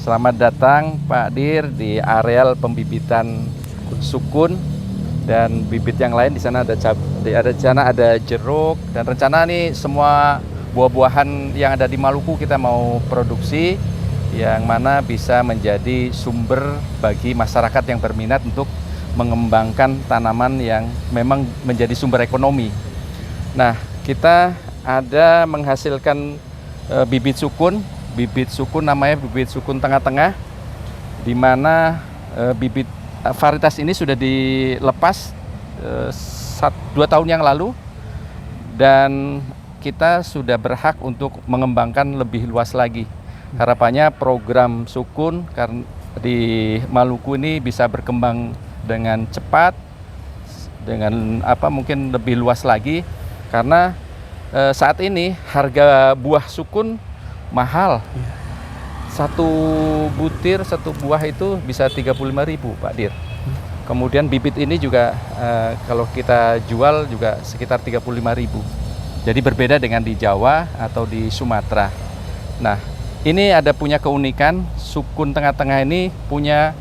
Selamat datang Pak Dir di areal pembibitan sukun dan bibit yang lain. Di sana ada jeruk, dan rencana nih semua buah-buahan yang ada di Maluku kita mau produksi, yang mana bisa menjadi sumber bagi masyarakat yang berminat untuk mengembangkan tanaman yang memang menjadi sumber ekonomi. Nah, kita ada menghasilkan bibit sukun namanya bibit sukun tengah-tengah, di mana bibit varietas ini sudah dilepas 2 tahun yang lalu, dan kita sudah berhak untuk mengembangkan lebih luas lagi. Harapannya program sukun di Maluku ini bisa berkembang dengan cepat, dengan mungkin lebih luas lagi, karena saat ini harga buah sukun mahal. Satu buah itu bisa 35.000, Pak Dir. Kemudian bibit ini juga kalau kita jual juga sekitar 35.000. Jadi berbeda dengan di Jawa atau di Sumatera. Nah, ini punya keunikan, sukun tengah-tengah ini punya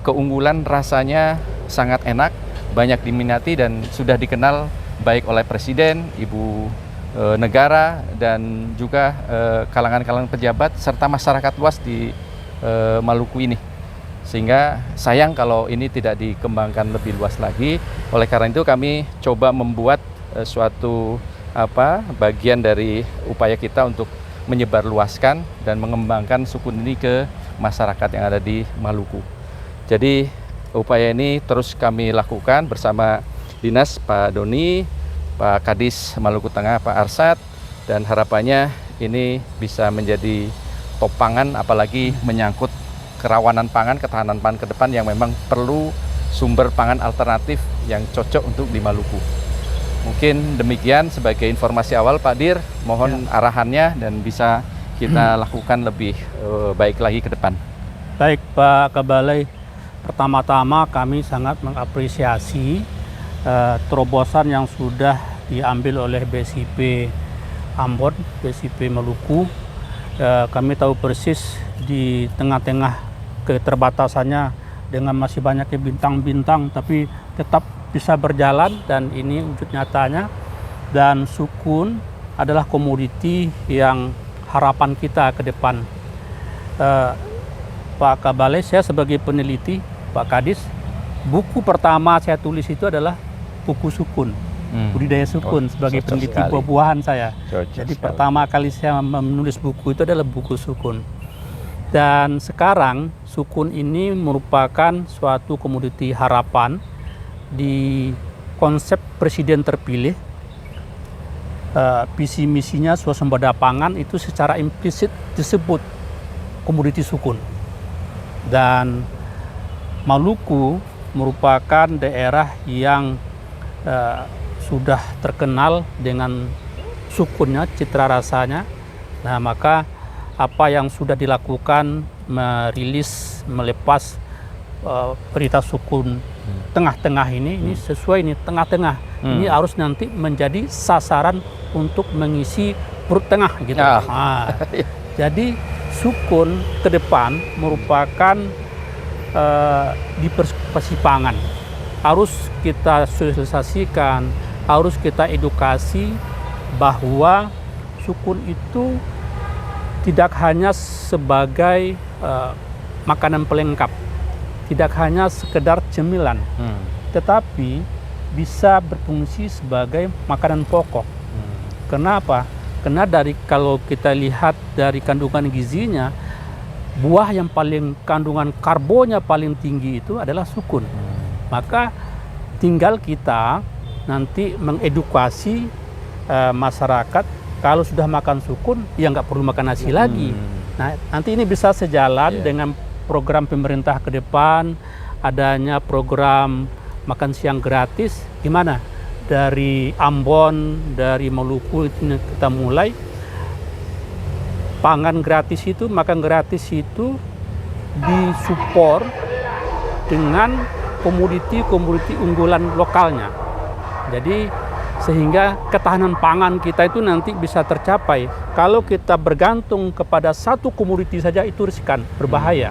keunggulan, rasanya sangat enak, banyak diminati, dan sudah dikenal baik oleh Presiden, Ibu negara, dan juga kalangan-kalangan pejabat serta masyarakat luas di Maluku ini. Sehingga sayang kalau ini tidak dikembangkan lebih luas lagi. Oleh karena itu kami coba membuat suatu bagian dari upaya kita untuk menyebarluaskan dan mengembangkan sukun ini ke masyarakat yang ada di Maluku. Jadi upaya ini terus kami lakukan bersama Dinas Pak Doni, Pak Kadis Maluku Tengah, Pak Arsad, dan harapannya ini bisa menjadi topangan, apalagi menyangkut kerawanan pangan, ketahanan pangan ke depan yang memang perlu sumber pangan alternatif yang cocok untuk di Maluku. Mungkin demikian sebagai informasi awal, Pak Dir. Mohon arahannya dan bisa kita lakukan lebih baik lagi ke depan. Baik, Pak Kabalai. Pertama-tama kami sangat mengapresiasi terobosan yang sudah diambil oleh BSIP Ambon, BSIP Maluku. Kami tahu persis di tengah-tengah keterbatasannya dengan masih banyaknya bintang-bintang, tapi tetap bisa berjalan, dan ini wujud nyatanya. Dan sukun adalah komoditi yang harapan kita ke depan. Pak Kabalai, saya sebagai peneliti, Pak Kadis, buku pertama saya tulis itu adalah buku sukun, budidaya sukun, sebagai peneliti buah-buahan saya. Jadi pertama kali saya menulis buku itu adalah buku sukun. Dan sekarang sukun ini merupakan suatu komoditi harapan di konsep Presiden terpilih. Visi misinya swasembada pangan itu secara implisit disebut komoditi sukun. Dan Maluku merupakan daerah yang sudah terkenal dengan sukunnya, citra rasanya. Nah, maka apa yang sudah dilakukan, melepas berita sukun tengah-tengah ini sesuai, ini tengah-tengah. Ini harus nanti menjadi sasaran untuk mengisi perut tengah gitu. Jadi sukun ke depan merupakan diversifikasi pangan. Harus kita sosialisasikan, harus kita edukasi bahwa sukun itu tidak hanya sebagai makanan pelengkap, tidak hanya sekedar cemilan, tetapi bisa berfungsi sebagai makanan pokok. Kenapa? Karena kalau kita lihat dari kandungan gizinya, buah yang paling kandungan karbonnya paling tinggi itu adalah sukun. Maka tinggal kita nanti mengedukasi masyarakat, kalau sudah makan sukun ya nggak perlu makan nasi lagi. Nah, nanti ini bisa sejalan dengan program pemerintah ke depan, adanya program makan siang gratis. Gimana? Dari Ambon, dari Maluku kita mulai pangan gratis itu, makan gratis itu disupport dengan komoditi-komoditi unggulan lokalnya. Jadi sehingga ketahanan pangan kita itu nanti bisa tercapai. Kalau kita bergantung kepada satu komoditi saja itu riskan, berbahaya.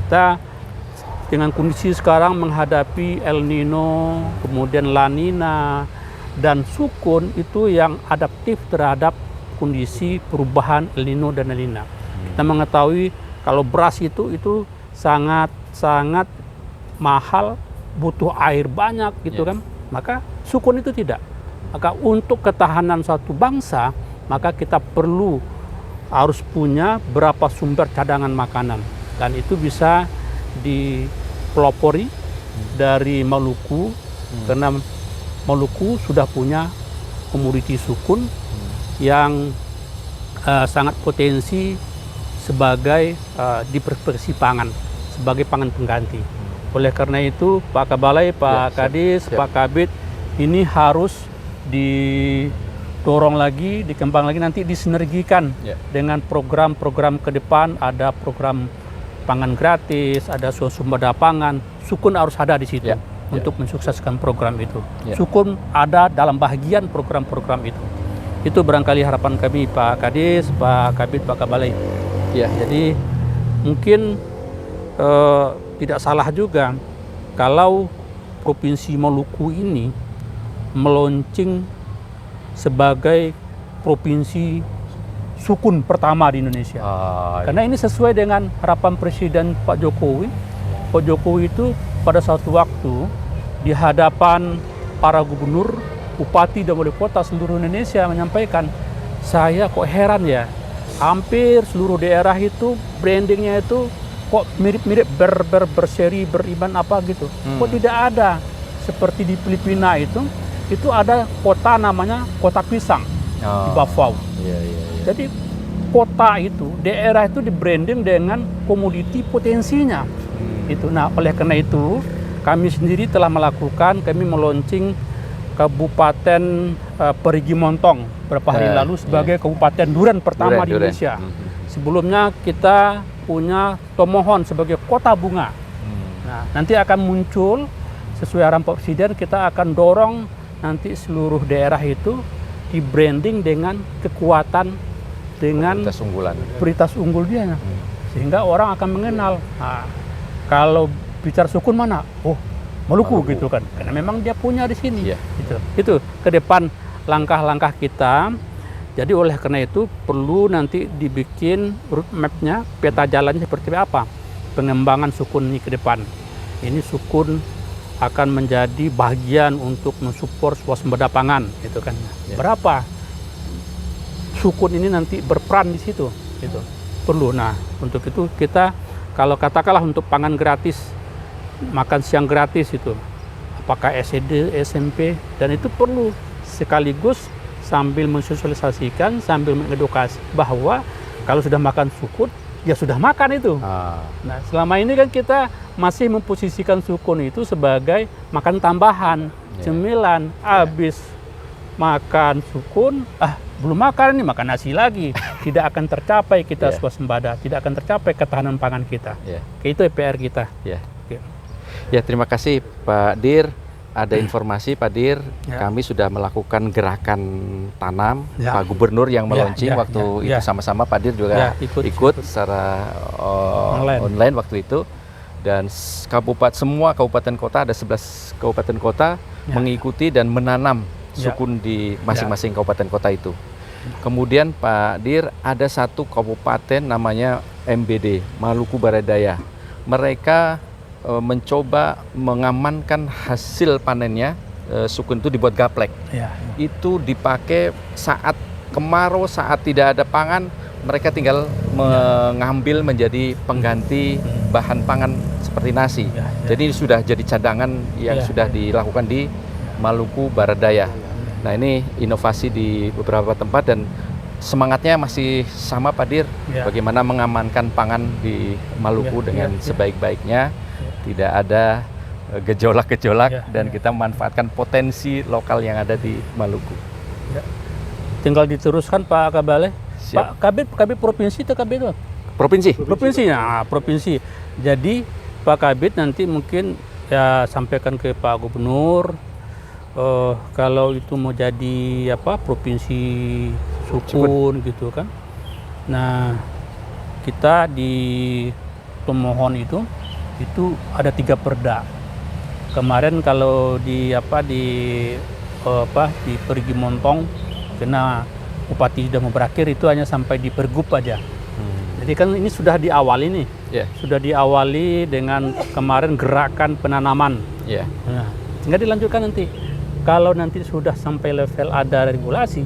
Kita dengan kondisi sekarang menghadapi El Nino, kemudian La Nina, dan sukun itu yang adaptif terhadap kondisi perubahan El Nino dan La Nina. Kita mengetahui kalau beras itu sangat mahal, butuh air banyak gitu kan. Maka sukun itu tidak. Maka untuk ketahanan suatu bangsa, maka kita harus punya berapa sumber cadangan makanan, dan itu bisa dipelopori dari Maluku, karena Maluku sudah punya komoditi sukun yang sangat potensi sebagai diversifikasi pangan, sebagai pangan pengganti. Oleh karena itu Pak Kabalai, Pak Kadis, Pak Kabid, ini harus didorong lagi, dikembang lagi, nanti disinergikan dengan program-program ke depan. Ada program pangan gratis, ada swasembada pangan. Sukun harus ada di situ untuk mensukseskan program itu. Sukun ada dalam bagian program-program itu. Itu barangkali harapan kami Pak Kadis, Pak Kabid, Pak Kabalai. Jadi mungkin tidak salah juga kalau Provinsi Maluku ini meluncing sebagai provinsi sukun pertama di Indonesia. Karena ini sesuai dengan harapan Presiden Pak Jokowi. Pak Jokowi itu pada suatu waktu di hadapan para gubernur, bupati, dan wali kota seluruh Indonesia menyampaikan, saya kok heran ya, hampir seluruh daerah itu brandingnya itu kok mirip-mirip berseri, beriman apa gitu. Kok tidak ada seperti di Filipina itu ada kota namanya kota pisang di Bafau. Jadi kota itu, daerah itu di branding dengan komoditi potensinya. Itu. Nah, oleh karena itu kami sendiri telah melakukan, kami meluncing Kabupaten Perigi Montong beberapa hari lalu sebagai Kabupaten Durian pertama di Indonesia. Sebelumnya kita punya Tomohon sebagai kota bunga. Nah, nanti akan muncul sesuai arahan Pak Presiden, kita akan dorong nanti seluruh daerah itu di branding dengan kekuatan, dengan prioritas unggul dia, sehingga orang akan mengenal. Nah, kalau bicara sukun mana? Oh, Maluku gitu kan, karena memang dia punya di sini. Itu ke depan langkah-langkah kita. Jadi oleh karena itu perlu nanti dibikin roadmap-nya, peta jalannya seperti apa pengembangan sukun ini ke depan. Ini sukun akan menjadi bagian untuk mensupport swasembada pangan, gitu kan. Berapa sukun ini nanti berperan di situ, itu perlu. Nah, untuk itu kita kalau katakanlah untuk pangan gratis, makan siang gratis itu, apakah SD, SMP, dan itu perlu sekaligus sambil mensosialisasikan, sambil mengedukasi bahwa kalau sudah makan sukun, ya sudah makan itu. Nah, selama ini kan kita masih memposisikan sukun itu sebagai makan tambahan, cemilan. Habis makan sukun, belum makan, ini makan nasi lagi. Tidak akan tercapai kita swasembada, tidak akan tercapai ketahanan pangan kita. Itu PR kita. Ya, terima kasih Pak Dir. Ada informasi Pak Dir, kami sudah melakukan gerakan tanam. Pak Gubernur yang meluncing waktu itu sama-sama Pak Dir juga ikut secara online waktu itu. Dan semua kabupaten kota, ada 11 kabupaten kota mengikuti dan menanam sukun di masing-masing kabupaten kota itu. Kemudian Pak Dir, ada satu kabupaten namanya MBD, Maluku Barat Daya. Mereka mencoba mengamankan hasil panennya. Sukun itu dibuat gaplek. Itu dipakai saat kemarau, saat tidak ada pangan, mereka tinggal mengambil menjadi pengganti bahan pangan seperti nasi. Jadi sudah jadi cadangan yang sudah dilakukan di Maluku Barat Daya. Nah, ini inovasi di beberapa tempat dan semangatnya masih sama Pak Dir. Bagaimana mengamankan pangan di Maluku dengan sebaik-baiknya, tidak ada gejolak-gejolak, dan kita memanfaatkan potensi lokal yang ada di Maluku. Tinggal diteruskan Pak Kabalai. Pak Kabid provinsi atau Kabid? Provinsi. Provinsi. Nah, provinsi. Jadi Pak Kabid nanti mungkin ya sampaikan ke Pak Gubernur kalau itu mau jadi provinsi sukun gitu kan. Nah, kita di pemohon itu ada 3 perda. Kemarin kalau di Perigi Montong karena Bupati sudah mau berakhir itu hanya sampai di Pergub aja. Jadi kan ini sudah diawali nih. Sudah diawali dengan kemarin gerakan penanaman. Nah, tinggal dilanjutkan nanti. Kalau nanti sudah sampai level ada regulasi,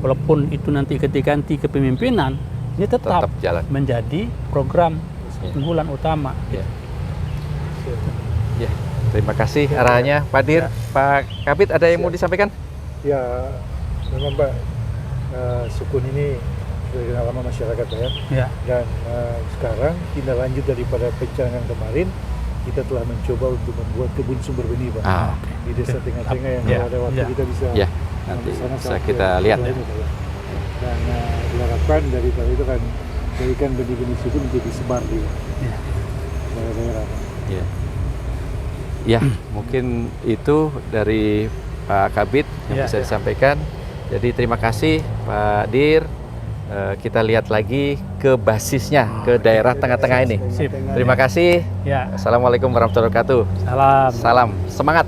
walaupun itu nanti ketika ganti kepemimpinan, ini tetap jalan. Menjadi program unggulan utama. Terima kasih arahannya, Pak Dir. Pak Kabid, ada yang mau disampaikan? Ya, memang Pak, sukun ini sudah dikenal lama masyarakat ya. Dan sekarang tindak lanjut daripada perencanaan kemarin, kita telah mencoba untuk membuat kebun sumber benih Pak. Di desa tengah-tengah yang ada waktu kita bisa nanti bisa kita lihat ya. Dan diharapkan daripada itu kan jadikan benih-benih sukun menjadi sebar di daerah-daerah. Ya, mungkin itu dari Pak Kabid yang bisa disampaikan. Jadi terima kasih Pak Dir. Kita lihat lagi ke basisnya, ke daerah tengah-tengah ini. Terima kasih. Assalamualaikum warahmatullahi wabarakatuh. Salam. Semangat.